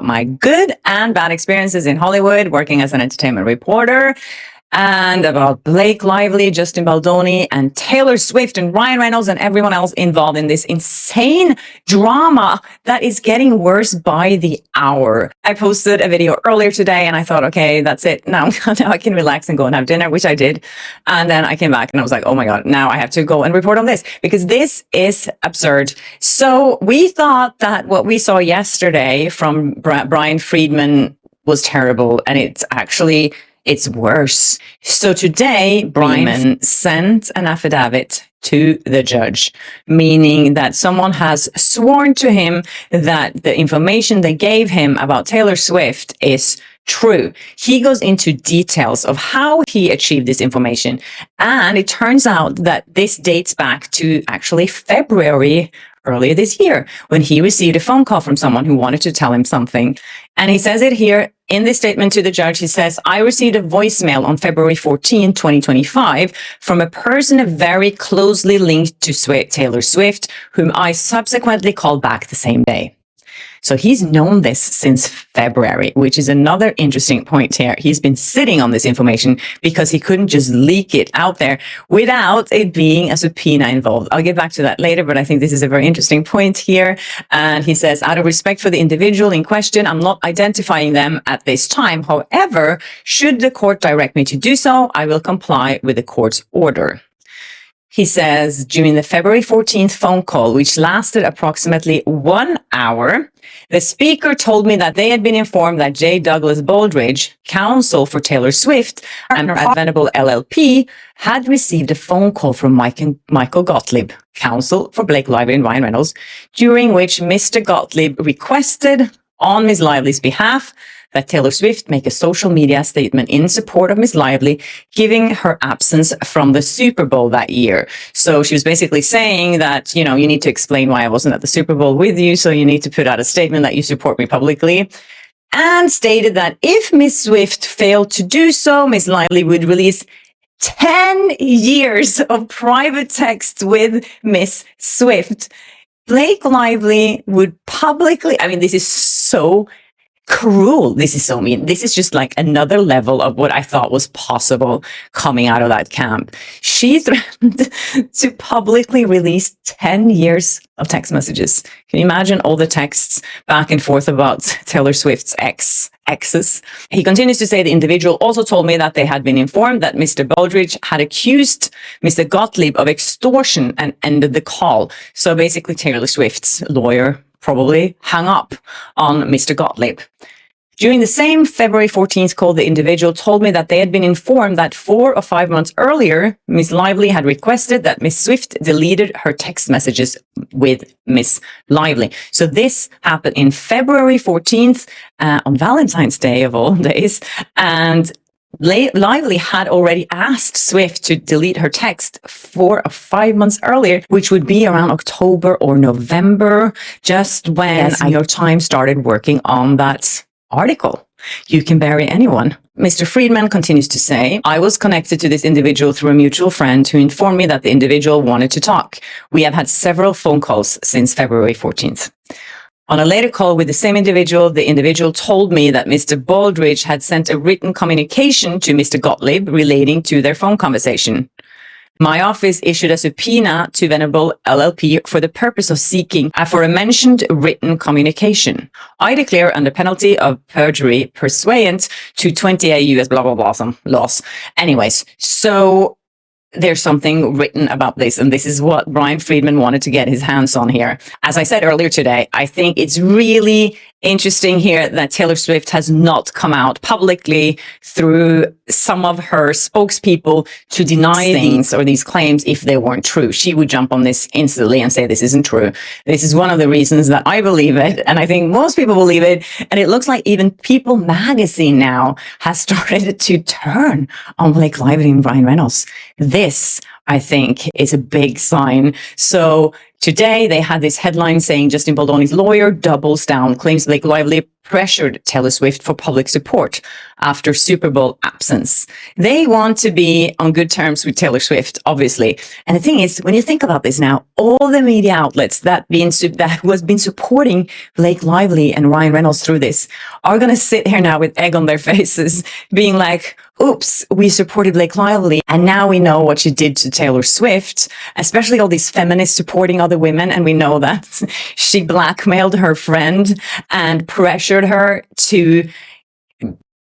my good and bad experiences in Hollywood working as an entertainment reporter, and about Blake Lively, Justin Baldoni, and Taylor Swift and Ryan Reynolds and everyone else involved in this insane drama that is getting worse by the hour. I posted a video earlier today and I thought, okay, that's it. Now I can relax and go and have dinner, which I did. And then I came back and I was like, oh my God, now I have to go and report on this because this is absurd. So we thought that what we saw yesterday from Brian Friedman was terrible, and it's worse. So today, Brian sent an affidavit to the judge, meaning that someone has sworn to him that the information they gave him about Taylor Swift is true. He goes into details of how he achieved this information. And it turns out that this dates back to actually February earlier this year, when he received a phone call from someone who wanted to tell him something. And he says it here in this statement to the judge. He says, I received a voicemail on February 14, 2025 from a person very closely linked to Taylor Swift, whom I subsequently called back the same day. So he's known this since February, which is another interesting point here. He's been sitting on this information because he couldn't just leak it out there without it being a subpoena involved. I'll get back to that later, but I think this is a very interesting point here. And he says, out of respect for the individual in question, I'm not identifying them at this time. However, should the court direct me to do so, I will comply with the court's order. He says, during the February 14th phone call, which lasted approximately 1 hour, the speaker told me that they had been informed that J. Douglas Baldridge, counsel for Taylor Swift and her Venable LLP, had received a phone call from Michael Gottlieb, counsel for Blake Lively and Ryan Reynolds, during which Mr. Gottlieb requested on Ms. Lively's behalf that Taylor Swift make a social media statement in support of Ms. Lively, giving her absence from the Super Bowl that year. So she was basically saying that, you need to explain why I wasn't at the Super Bowl with you, so you need to put out a statement that you support me publicly. And stated that if Ms. Swift failed to do so, Ms. Lively would release 10 years of private texts with Ms. Swift. Blake Lively would publicly, this is so cruel. This is so mean. This is just like another level of what I thought was possible coming out of that camp. She threatened to publicly release 10 years of text messages. Can you imagine all the texts back and forth about Taylor Swift's exes? He continues to say the individual also told me that they had been informed that Mr. Baldridge had accused Mr. Gottlieb of extortion and ended the call. So basically Taylor Swift's lawyer probably hung up on Mr. Gottlieb. During the same February 14th call, the individual told me that they had been informed that 4 or 5 months earlier, Ms. Lively had requested that Ms. Swift deleted her text messages with Ms. Lively. So this happened in February 14th, on Valentine's Day of all days, and Lively had already asked Swift to delete her text 4 or 5 months earlier, which would be around October or November, just when New York Times started working on that article. You can bury anyone. Mr. Friedman continues to say, I was connected to this individual through a mutual friend who informed me that the individual wanted to talk. We have had several phone calls since February 14th. On a later call with the same individual, the individual told me that Mr. Baldridge had sent a written communication to Mr. Gottlieb relating to their phone conversation. My office issued a subpoena to Venable LLP for the purpose of seeking for a mentioned written communication. I declare under penalty of perjury pursuant to 28 U.S. blah, blah, blah, some laws. Anyways, so there's something written about this, and this is what Brian Friedman wanted to get his hands on here. As I said earlier today, I think it's really interesting here that Taylor Swift has not come out publicly through some of her spokespeople to deny things or these claims if they weren't true. She would jump on this instantly and say, this isn't true. This is one of the reasons that I believe it, and I think most people believe it. And it looks like even People magazine now has started to turn on Blake Lively and Ryan Reynolds. This I think is a big sign. So today they had this headline saying Justin Baldoni's lawyer doubles down, claims Blake Lively pressured Taylor Swift for public support after Super Bowl absence. They want to be on good terms with Taylor Swift, obviously. And the thing is, when you think about this now, all the media outlets that was been supporting Blake Lively and Ryan Reynolds through this are going to sit here now with egg on their faces, being like, oops, we supported Blake Lively, and now we know what she did to Taylor Swift, especially all these feminists supporting other women, and we know that she blackmailed her friend and pressured her to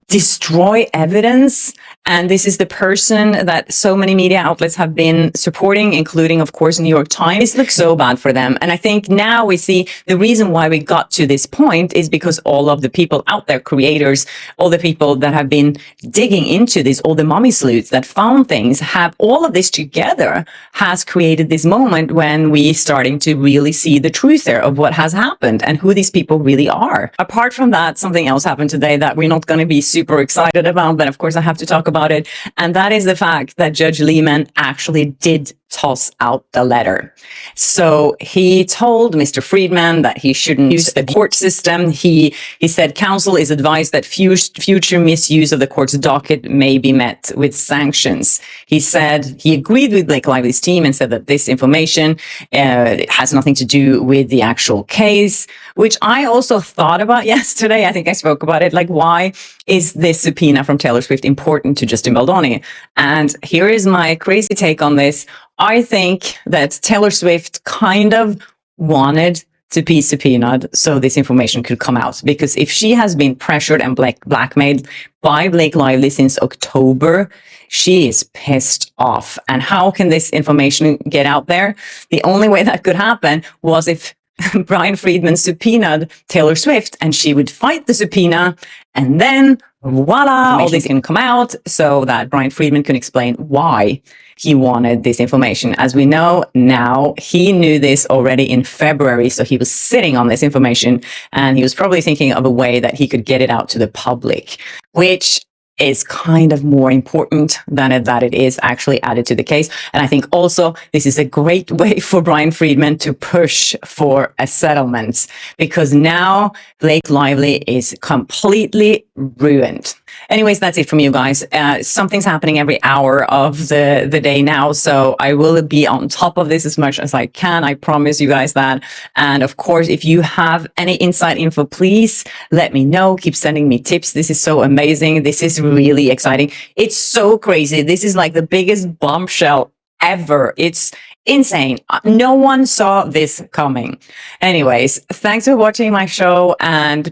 destroy evidence. And this is the person that so many media outlets have been supporting, including, of course, New York Times. This looks so bad for them. And I think now we see the reason why we got to this point is because all of the people out there, creators, all the people that have been digging into this, all the mommy sleuths that found things, have all of this together has created this moment when we starting to really see the truth there of what has happened and who these people really are. Apart from that, something else happened today that we're not going to be super excited about, but of course I have to talk about it. And that is the fact that Judge Lehman actually did toss out the letter. So he told Mr. Friedman that he shouldn't use the court system. He said counsel is advised that future misuse of the court's docket may be met with sanctions. He said he agreed with Blake Lively's team and said that this information has nothing to do with the actual case, which I also thought about yesterday. I think I spoke about it. Like, why is this subpoena from Taylor Swift important to Justin Baldoni? And here is my crazy take on this. I think that Taylor Swift kind of wanted to be subpoenaed so this information could come out, because if she has been pressured and blackmailed by Blake Lively since October, she is pissed off. And how can this information get out there? The only way that could happen was if Brian Friedman subpoenaed Taylor Swift and she would fight the subpoena, and then voila, all this can come out so that Brian Friedman can explain why he wanted this information. As we know now, he knew this already in February, so he was sitting on this information and he was probably thinking of a way that he could get it out to the public, which is kind of more important than that it is actually added to the case. And I think also this is a great way for Brian Friedman to push for a settlement, because now Blake Lively is completely ruined. Anyways, that's it from you guys. Something's happening every hour of the day now, so I will be on top of this as much as I can. I promise you guys that. And of course, if you have any inside info, please let me know. Keep sending me tips. This is so amazing. This is really exciting. It's so crazy. This is like the biggest bombshell ever. It's insane. No one saw this coming. Anyways, thanks for watching my show, and